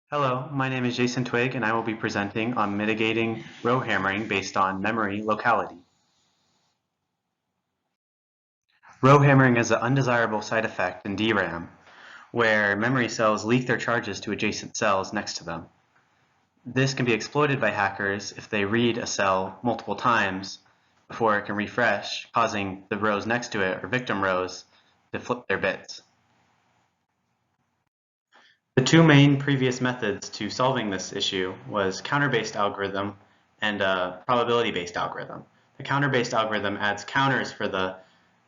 Hello, my name is Jason Twigg, and I will be presenting on mitigating row hammering based on memory locality. Row hammering is an undesirable side effect in DRAM, where memory cells leak their charges to adjacent cells next to them. This can be exploited by hackers if they read a cell multiple times before it can refresh, causing the rows next to it, or victim rows, to flip their bits. The two main previous methods to solving this issue was counter-based algorithm and a probability-based algorithm. The counter-based algorithm adds counters for the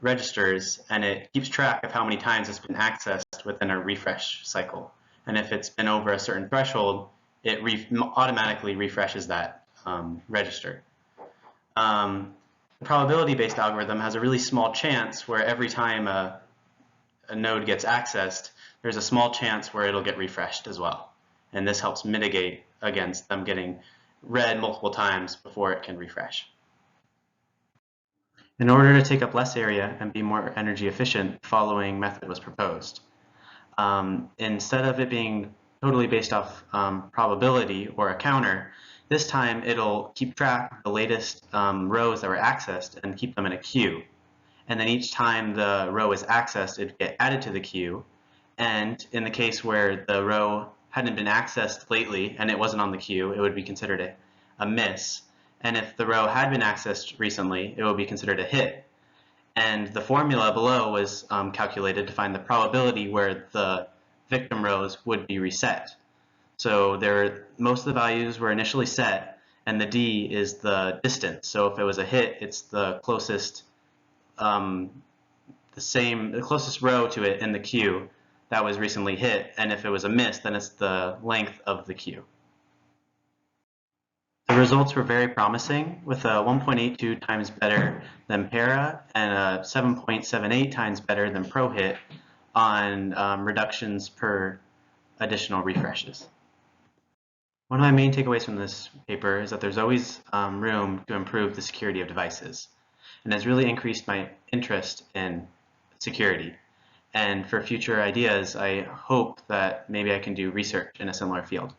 registers, and it keeps track of how many times it's been accessed within a refresh cycle. And if it's been over a certain threshold, it automatically refreshes that register. The probability-based algorithm has a really small chance where every time a node gets accessed, there's a small chance where it'll get refreshed as well. And this helps mitigate against them getting read multiple times before it can refresh. In order to take up less area and be more energy efficient, the following method was proposed. Instead of it being totally based off probability or a counter, this time it'll keep track of the latest rows that were accessed and keep them in a queue. And then each time the row is accessed, it'd get added to the queue. And in the case where the row hadn't been accessed lately and it wasn't on the queue, it would be considered a miss. And if the row had been accessed recently, it would be considered a hit. And the formula below was calculated to find the probability where the victim rows would be reset. So most of the values were initially set, and the D is the distance. So if it was a hit, it's the closest the closest row to it in the queue that was recently hit, and if it was a miss, then it's the length of the queue. The results were very promising, with a 1.82 times better than para and a 7.78 times better than ProHit on reductions per additional refreshes. One of my main takeaways from this paper is that there's always room to improve the security of devices, and has really increased my interest in security. And for future ideas, I hope that maybe I can do research in a similar field.